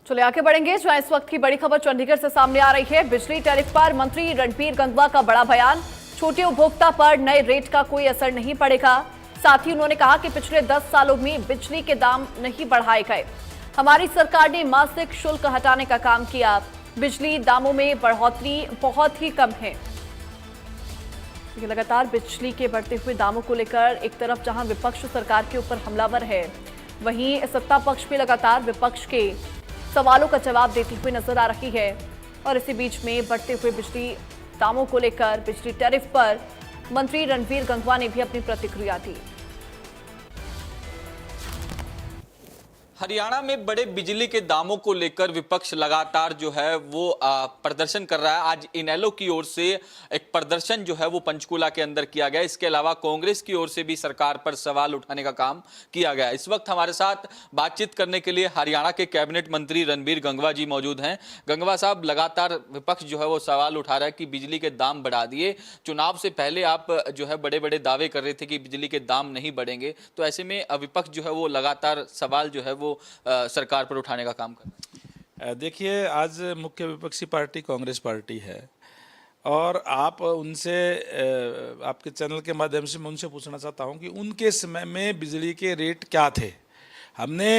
चलिए आगे बढ़ेंगे। जहां इस वक्त की बड़ी खबर चंडीगढ़ से सामने आ रही है। बिजली टैरिफ पर मंत्री रणबीर गंगवा का बड़ा बयान। छोटे उपभोक्ता पर नए रेट का कोई असर नहीं पड़ेगा। साथ ही उन्होंने कहा कि पिछले 10 सालों में बिजली के दाम नहीं बढ़ाए गए। हमारी सरकार ने मासिक शुल्क हटाने का काम किया। बिजली दामों में बढ़ोतरी बहुत ही कम है। लगातार बिजली के बढ़ते हुए दामों को लेकर एक तरफ जहां विपक्ष सरकार के ऊपर हमलावर है, वहीं सत्ता पक्ष में लगातार विपक्ष के सवालों का जवाब देती हुई नजर आ रही है। और इसी बीच में बढ़ते हुए बिजली दामों को लेकर बिजली टैरिफ पर मंत्री रणबीर गंगवा ने भी अपनी प्रतिक्रिया दी। हरियाणा में बड़े बिजली के दामों को लेकर विपक्ष लगातार जो है वो प्रदर्शन कर रहा है। आज इनेलो की ओर से एक प्रदर्शन जो है वो पंचकूला के अंदर किया गया। इसके अलावा कांग्रेस की ओर से भी सरकार पर सवाल उठाने का काम किया गया। इस वक्त हमारे साथ बातचीत करने के लिए हरियाणा के कैबिनेट मंत्री रणबीर गंगवा जी मौजूद हैं। गंगवा साहब, लगातार विपक्ष जो है वो सवाल उठा रहा है कि बिजली के दाम बढ़ा दिए। चुनाव से पहले आप जो है बड़े बड़े दावे कर रहे थे कि बिजली के दाम नहीं बढ़ेंगे, तो ऐसे में विपक्ष जो है वो लगातार सवाल जो है वो सरकार पर उठाने का काम कर। देखिए, आज मुख्य विपक्षी पार्टी कांग्रेस पार्टी है और आप उनसे आपके चैनल के माध्यम से मैं उनसे पूछना चाहता हूं कि उनके समय में बिजली के रेट क्या थे। हमने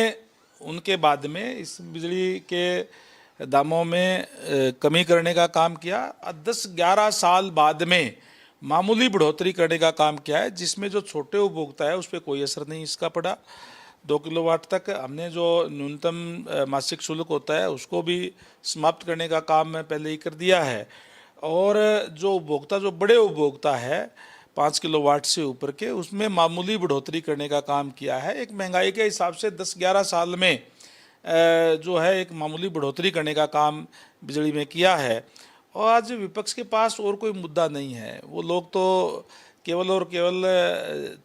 उनके बाद में इस बिजली के दामों में कमी करने का काम किया। 10-11 साल बाद में मामूली बढ़ोतरी करने का काम किया है, जिसमें जो छोटे उपभोक्ता है उस पर कोई असर नहीं इसका पड़ा। 2 किलोवाट तक हमने जो न्यूनतम मासिक शुल्क होता है उसको भी समाप्त करने का काम पहले ही कर दिया है। और जो उपभोक्ता, जो बड़े उपभोक्ता है 5 किलोवाट से ऊपर के, उसमें मामूली बढ़ोतरी करने का काम किया है। एक महंगाई के हिसाब से 10-11 साल में जो है एक मामूली बढ़ोतरी करने का काम बिजली में किया है। और आज विपक्ष के पास और कोई मुद्दा नहीं है। वो लोग तो केवल और केवल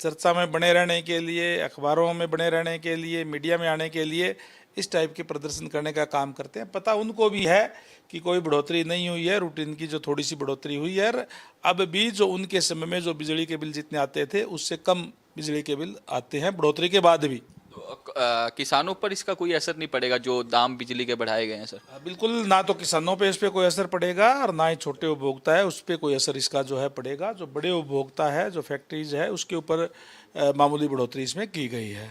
चर्चा में बने रहने के लिए, अखबारों में बने रहने के लिए, मीडिया में आने के लिए इस टाइप के प्रदर्शन करने का काम करते हैं। पता उनको भी है कि कोई बढ़ोतरी नहीं हुई है, रूटीन की जो थोड़ी सी बढ़ोतरी हुई है। अब भी जो उनके समय में जो बिजली के बिल जितने आते थे उससे कम बिजली के बिल आते हैं बढ़ोतरी के बाद भी। किसानों पर इसका कोई असर नहीं पड़ेगा जो दाम बिजली के बढ़ाए गए हैं सर? बिल्कुल, ना तो किसानों पे इस पर कोई असर पड़ेगा और ना ही छोटे उपभोक्ता है उस पर कोई असर इसका जो है पड़ेगा। जो बड़े उपभोक्ता है, जो फैक्ट्रीज है, उसके ऊपर मामूली बढ़ोतरी इसमें की गई है।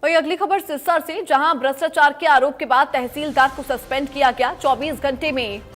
वही अगली खबर सिरसा से, जहां भ्रष्टाचार के आरोप के बाद तहसीलदार को सस्पेंड किया गया। 24 घंटे में